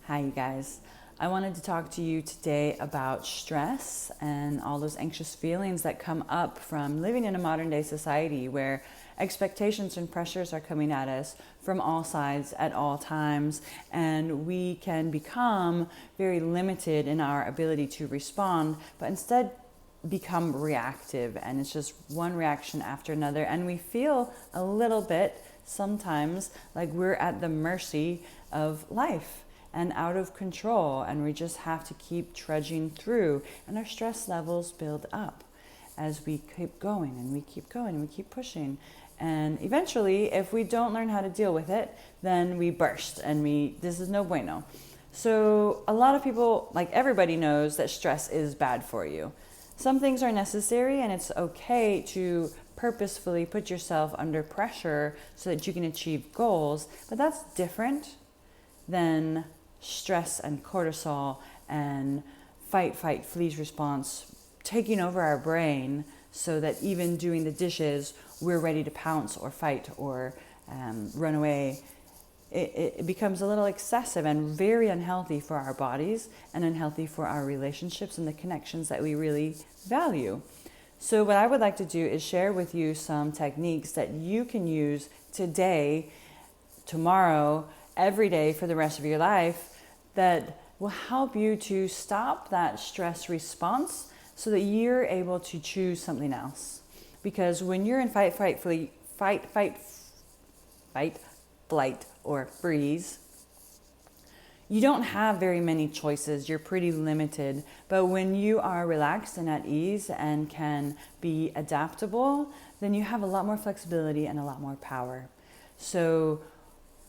Hi, you guys. I wanted to talk to you today about stress and all those anxious feelings that come up from living in a modern day society where expectations and pressures are coming at us from all sides at all times, and we can become very limited in our ability to respond, but instead become reactive, and it's just one reaction after another, and we feel a little bit sometimes like we're at the mercy of life and out of control, and we just have to keep trudging through, and our stress levels build up as we keep going and we keep going and we keep pushing. And eventually, if we don't learn how to deal with it, then we burst, and this is no bueno. So a lot of people, like everybody, knows that stress is bad for you. Some things are necessary, and it's okay to purposefully put yourself under pressure so that you can achieve goals, but that's different than stress and cortisol and fight, fleas response taking over our brain so that even doing the dishes, we're ready to pounce or fight or run away. It becomes a little excessive and very unhealthy for our bodies and unhealthy for our relationships and the connections that we really value. So what I would like to do is share with you some techniques that you can use today, tomorrow, every day for the rest of your life that will help you to stop that stress response so that you're able to choose something else. Because when you're in fight, flight, or freeze, you don't have very many choices. You're pretty limited. But when you are relaxed and at ease and can be adaptable, then you have a lot more flexibility and a lot more power. So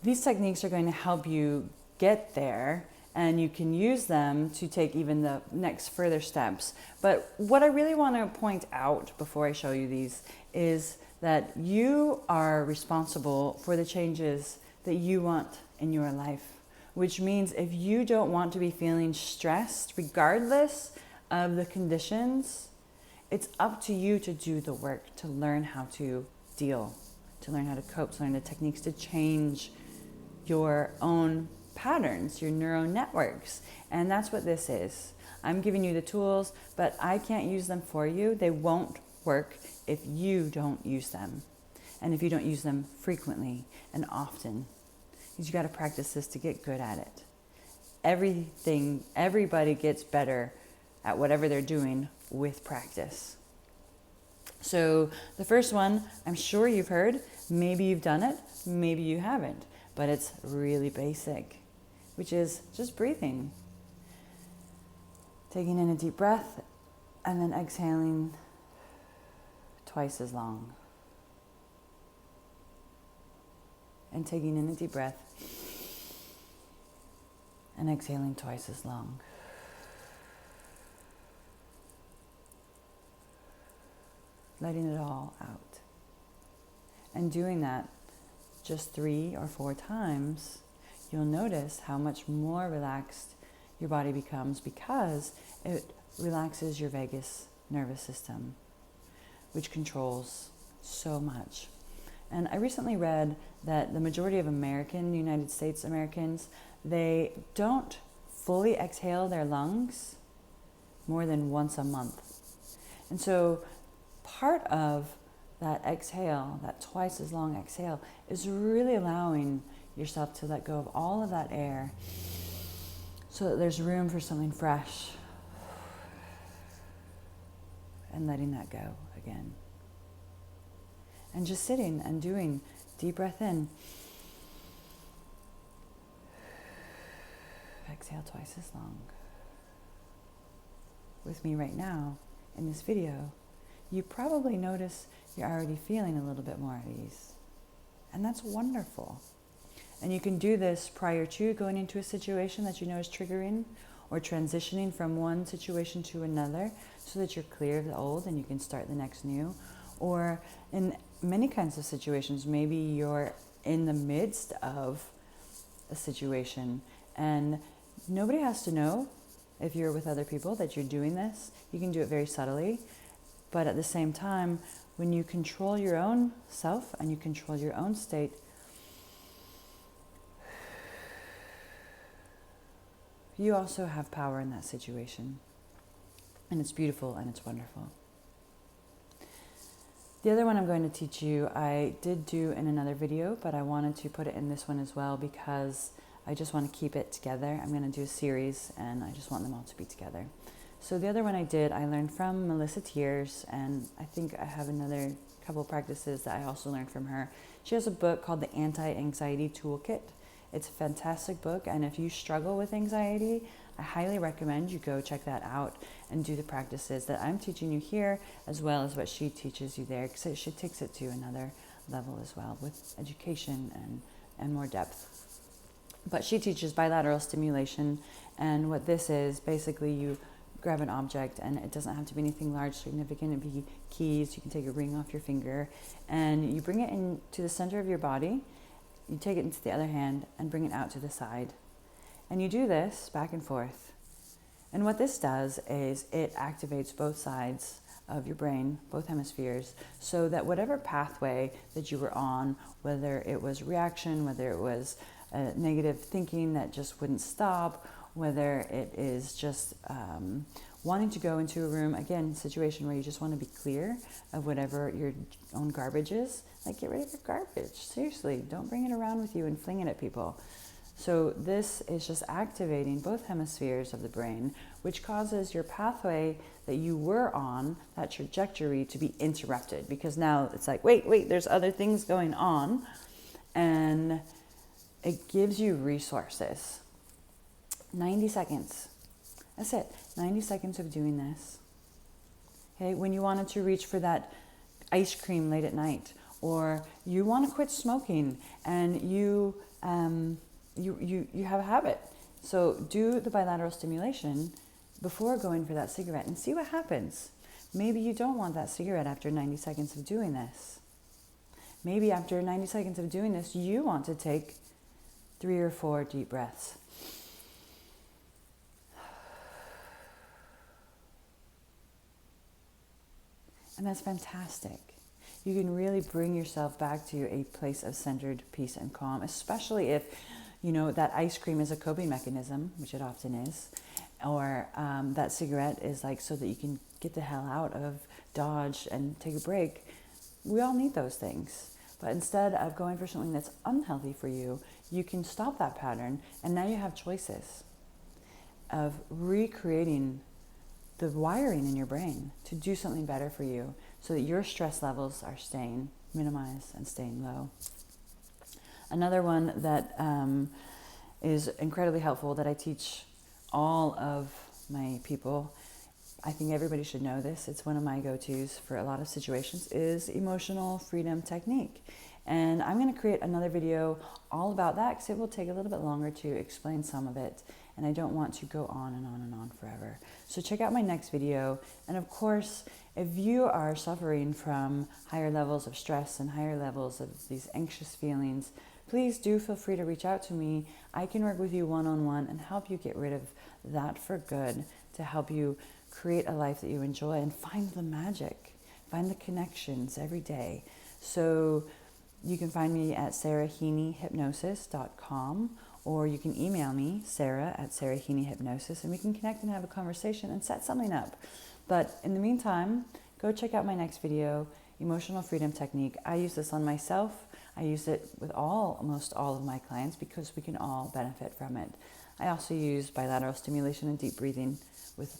these techniques are going to help you get there, and you can use them to take even the next further steps. But what I really want to point out before I show you these is that you are responsible for the changes that you want in your life, which means if you don't want to be feeling stressed, regardless of the conditions, it's up to you to do the work, to learn how to deal, to learn how to cope, to learn the techniques to change your own patterns, your neural networks. And that's what this is. I'm giving you the tools, but I can't use them for you. They won't work if you don't use them, and if you don't use them frequently and often. Because you got to practice this to get good at it. Everybody gets better at whatever they're doing with practice. So the first one, I'm sure you've heard, maybe you've done it, maybe you haven't, but it's really basic, which is just breathing. Taking in a deep breath and then exhaling twice as long. And taking in a deep breath and exhaling twice as long. Letting it all out. And doing that just 3 or 4 times, you'll notice how much more relaxed your body becomes because it relaxes your vagus nervous system, which controls so much. And I recently read that the majority of United States Americans, they don't fully exhale their lungs more than once a month. And so part of that exhale, that twice as long exhale, is really allowing yourself to let go of all of that air so that there's room for something fresh, and letting that go again. And just sitting and doing deep breath in. Exhale twice as long. With me right now in this video, you probably notice you're already feeling a little bit more at ease. And that's wonderful. And you can do this prior to going into a situation that you know is triggering, or transitioning from one situation to another so that you're clear of the old and you can start the next new. Or in many kinds of situations, maybe you're in the midst of a situation and nobody has to know if you're with other people that you're doing this. You can do it very subtly, but at the same time, when you control your own self and you control your own state, you also have power in that situation. And it's beautiful and it's wonderful. The other one I'm going to teach you, I did do in another video, but I wanted to put it in this one as well because I just want to keep it together. I'm going to do a series and I just want them all to be together. So the other one I learned from Melissa Tiers, and I think I have another couple practices that I also learned from her. She has a book called The Anti-Anxiety Toolkit. It's a fantastic book, and if you struggle with anxiety, I highly recommend you go check that out and do the practices that I'm teaching you here, as well as what she teaches you there, because she takes it to another level as well with education and more depth. But she teaches bilateral stimulation, and what this is, basically you grab an object, and it doesn't have to be anything large, significant. It can be keys, you can take a ring off your finger, and you bring it into the center of your body. You take it into the other hand and bring it out to the side. And you do this back and forth. And what this does is it activates both sides of your brain, both hemispheres, so that whatever pathway that you were on, whether it was reaction, whether it was negative thinking that just wouldn't stop, whether it is just wanting to go into a room, again, situation where you just want to be clear of whatever your own garbage is, like get rid of your garbage. Seriously, don't bring it around with you and fling it at people. So this is just activating both hemispheres of the brain, which causes your pathway that you were on, that trajectory, to be interrupted, because now it's like, wait, there's other things going on, and it gives you resources. 90 seconds. That's it. 90 seconds of doing this. Okay, when you wanted to reach for that ice cream late at night, or you want to quit smoking and you have a habit. So do the bilateral stimulation before going for that cigarette and see what happens. Maybe you don't want that cigarette after 90 seconds of doing this. Maybe after 90 seconds of doing this, you want to take 3 or 4 deep breaths. And that's fantastic. You can really bring yourself back to a place of centered peace and calm, especially if, you know, that ice cream is a coping mechanism, which it often is, or that cigarette is like so that you can get the hell out of Dodge and take a break. We all need those things. But instead of going for something that's unhealthy for you, you can stop that pattern, and now you have choices of recreating the wiring in your brain to do something better for you so that your stress levels are staying minimized and staying low. Another one that is incredibly helpful that I teach all of my people, I think everybody should know this, it's one of my go-tos for a lot of situations, is emotional freedom technique. And I'm going to create another video all about that because it will take a little bit longer to explain some of it, and I don't want to go on and on and on forever. So check out my next video. And of course, if you are suffering from higher levels of stress and higher levels of these anxious feelings, please do feel free to reach out to me. I can work with you one-on-one and help you get rid of that for good, to help you create a life that you enjoy and find the magic, find the connections every day. So you can find me at sarahheaneyhypnosis.com, or you can email me, sarah@sarahheaneyhypnosis, and we can connect and have a conversation and set something up. But in the meantime, go check out my next video, Emotional Freedom Technique. I use this on myself. I use it with almost all of my clients because we can all benefit from it. I also use bilateral stimulation and deep breathing with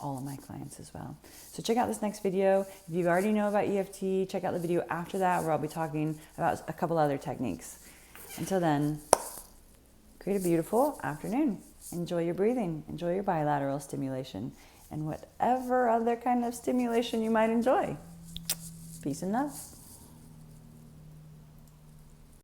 all of my clients as well. So check out this next video. If you already know about EFT, check out the video after that where I'll be talking about a couple other techniques. Until then, create a beautiful afternoon. Enjoy your breathing, enjoy your bilateral stimulation, and whatever other kind of stimulation you might enjoy. Peace and love.